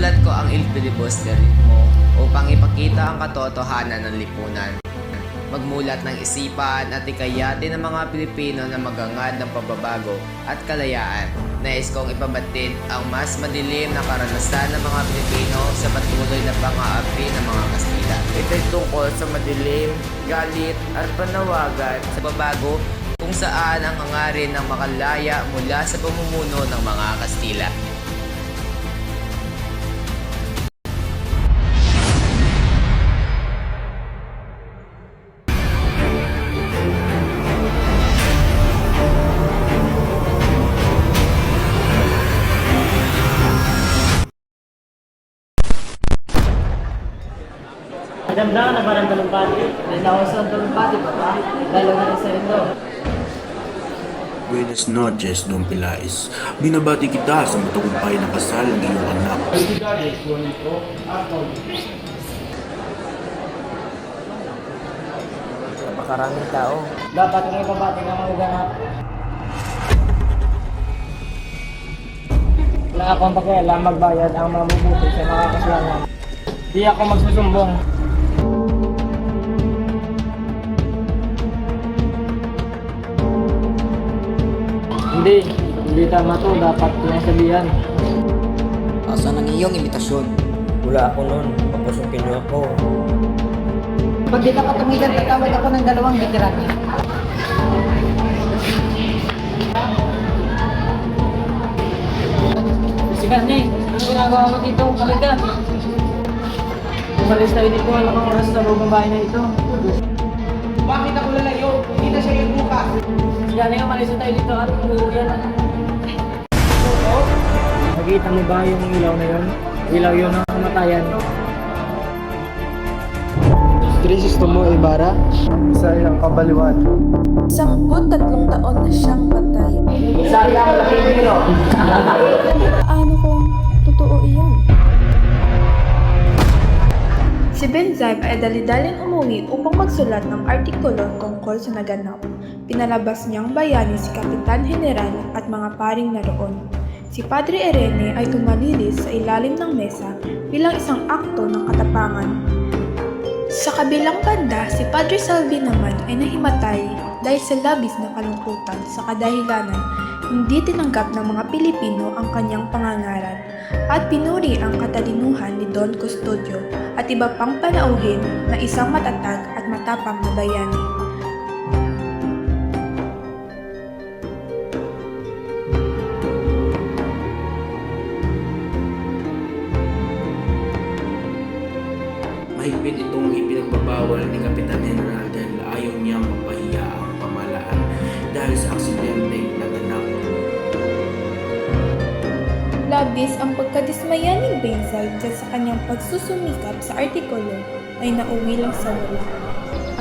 Sinimulan ko ang Il Filibusterismo upang ipakita ang katotohanan ng lipunan. Magmulat ng isipan at ikayatin ng mga Pilipino na magangad ng pagbabago at kalayaan. Nais kong ipabatid ang mas madilim na karanasan ng mga Pilipino sa patuloy na pang-aapi ng mga Kastila. Ito'y tungkol sa madilim, galit at panawagan sa pagbabago kung saan ang hangarin ng makalaya mula sa pamumuno ng mga Kastila. Maganda na parang talumpati. Dahil ako sa talumpati pa ba? Dahil na isa ito. Buenas noches, Don Pilais. Binabati kita sa matagumpay na kasal ng iyong anak. Napakaraming tao. Dapat may pabati na magaganap. Wala akong pakialam magbayad ang mabubuti sa mga kasalanan. Di ako magsusumbong. Hindi tama to. Dapat yung sabihan. Asan ang iyong imitasyon? Wala ako nun. Papusukin niyo ako. Pag di ka patumigan, tatawag ako ng 2 veterano. Sige, Ni. Anong ginagawa mo dito? Halika. Umalis tayo dito. Alam ang oras sa loob ng bahay na ito. Bakit ako lalayo? Hindi na siya yung bukas. Sige, Ni. Umalis na tayo dito at umuuyan. Nakita mo ba yung ilaw na yun? Ilaw yun ang kamatayan. Crisostomo Ibarra sa ilang kabaliwan. 13 taon na siyang patay. Sayang laking hero. Paano kung totoo iyan? Si Benzime ay dali-daling umuwi upang magsulat ng artikulo tungkol sa naganap. Pinalabas niyang bayani si Kapitan General at mga paring naroon. Si Padre Irene ay tumalilis sa ilalim ng mesa bilang isang akto ng katapangan. Sa kabilang banda, si Padre Salvi naman ay nahimatay dahil sa labis na kalungkutan sa kadahilanan hindi tinanggap ng mga Pilipino ang kanyang pangangaral at pinuri ang katalinuhan ni Don Custodio at iba pang panauhin na isang matatag at matapang na bayani. Mahigpit itong ipinagbabawal ni Kapitan General dahil ayaw niyang mapahiya ang pamahalaan dahil sa aksidenteng naganap. Labis ang pagkadismaya ni Benzime dahil sa kanyang pagsusumikap sa artikulo ay nauwi lang sa wala.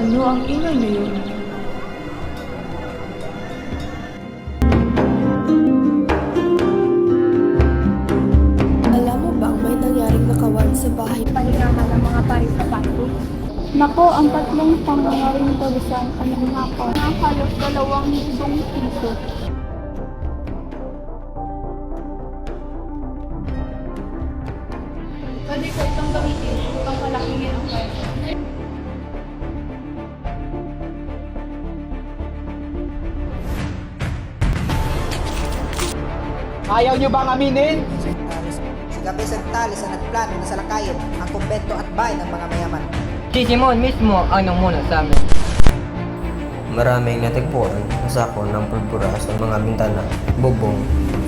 Ano ang ingay na yun? Alam mo bang may nangyaring nakawan sa bahay paningaman ng mga pari-papato? Nako, ang 3 pangyayaring tulisan ay nanakaw ng halos 2,000 piso. Pwede ko itong gamitin upang palakingin ang pera. Ayaw niyo bang aminin? Si Kapisan Tales ang nagplano na salakayin ang kumbento at bahay ng mga mayaman. Si Simon mismo ang namuna sa amin. Maraming natagpuan na sako ng pulbura sa mga bintana, bubong,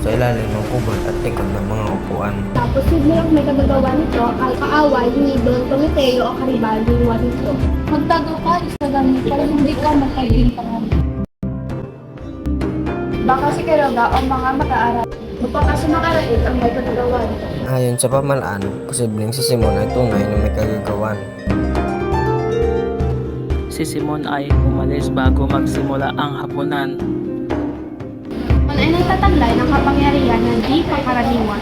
sa ilalim ng kubol at likod ng mga upuan. Posible ang may kagagawa nito ay kaaway ni Don Tomateo o karibal ni Juanito. Magtago ka sa gamit para hindi ka magkagintangan. Baka si Quiroga o mga mag-aaral. Baka sa makaraig ang may kagagawa nito. Ayon sa pamalaan, posibleng si Simon ay tunay na may kagagawan. Si Simon ay umalis bago magsimula ang hapunan. Kung ay nagtataglay ng kapangyarihan na di pangkaraniwan.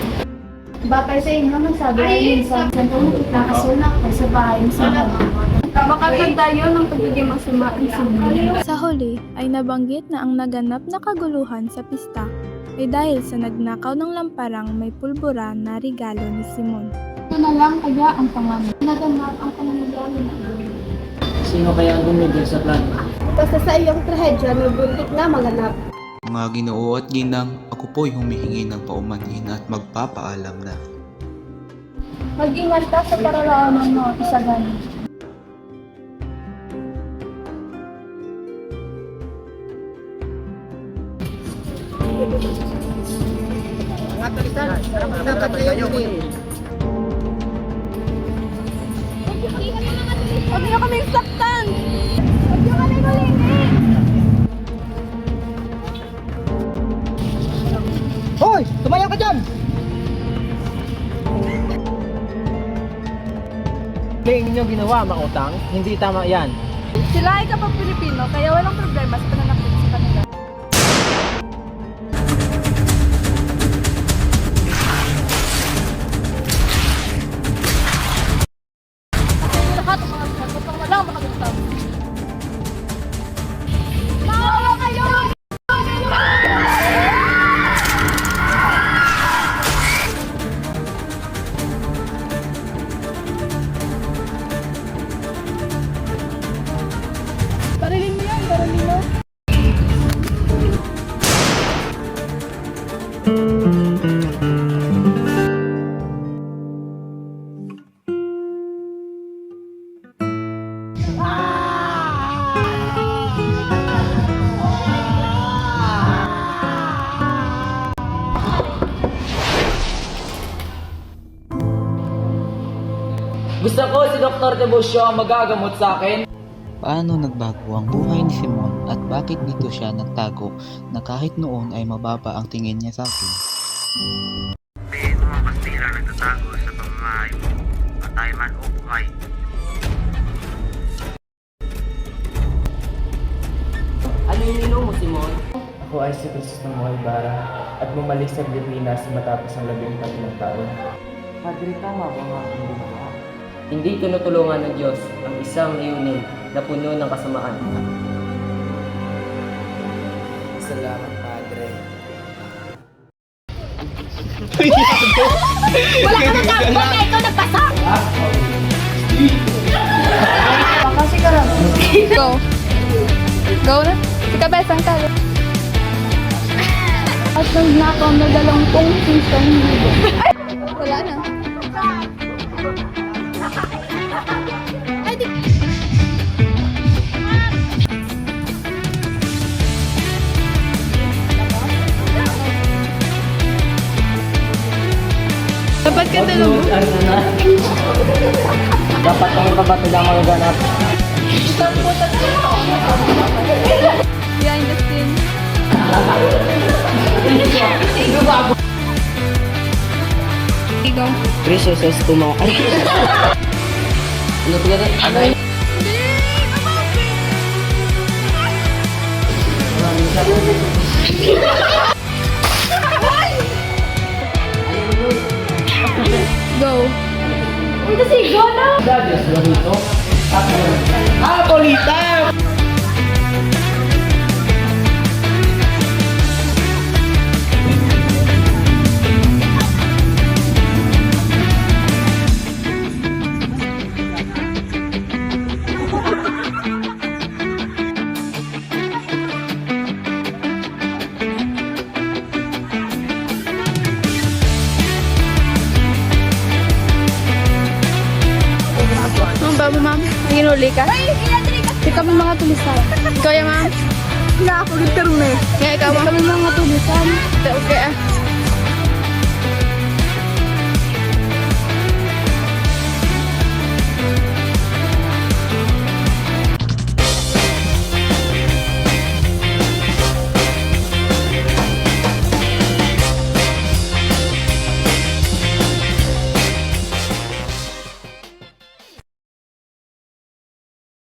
Bakit sa inyo nagsabi ay minsan sa nakasunak ay sa bahay ng simbahan. Makatanda yun ng pagiging masama ang simbahan. Sa huli ay nabanggit na ang naganap na kaguluhan sa pista ay dahil sa nagnakaw ng lamparang may pulbura na regalo ni Simon. Ito na lang kaya ang pangalan. Naganap ang pangyayari na iyon. Sino kaya ang gumigil sa plano? Basta sa iyong trahedya na buntik na maganap. Mga Ginoo at Ginang, ako po'y humihingi ng paumanhin at magpapaalam na. Mag-ingat ka sa pararaanan mo, isagani. Mga tulisan, dapat kayo din. Huwag niyo kaming saktan! Huwag niyo kami malingin! Hoy! Tumaya ka dyan! Kaya ninyo ginawa, mautang? Hindi tama yan. Sila ay kapag Pilipino, kaya walang problema sa pananakit sa kanila. Lahat ng mga kapag walang makagustang. Maawa kayo! Barilin mo yan, barilin mo. Gusto ko si Dr. Debusyo ang magagamot sa akin. Paano nagbago ang buhay ni Simon at bakit dito siya nagtago na kahit noon ay mababa ang tingin niya sa akin? Mga Kastila nagtatago sa pamamahay mo, patay man o buhay. Ano yung ino mo, Simon? Ako ay si Cristo Mohaibara at bumalik sa Pilipinas matapos ang 13 taon. Padre, tama ba nga ang ginawa? Hindi tinutulungan ng Diyos ang isang layunin na puno ng kasamaan. Salamat, Padre. Wala ka na takbo na ikaw nagpasa! Baka si Karam. Go. Go na. Ikabesang ka. At nagnakaw na 20 pisong libo. Wala na. Dapat ka talaga. Dapat kami pabatid ang magaganap. Behind the scene. Ikaw. Precious as tumakay. Go. Uy, kasi go na! Polita! Ang ba mo, ma'am? Ang inuli ka? Di kami mga tulisan. Ikaw yan, ma'am? Nga ako, gitaro na eh. Kaya ikaw, ma'am? Di kami mga tulisan. Okay, ah.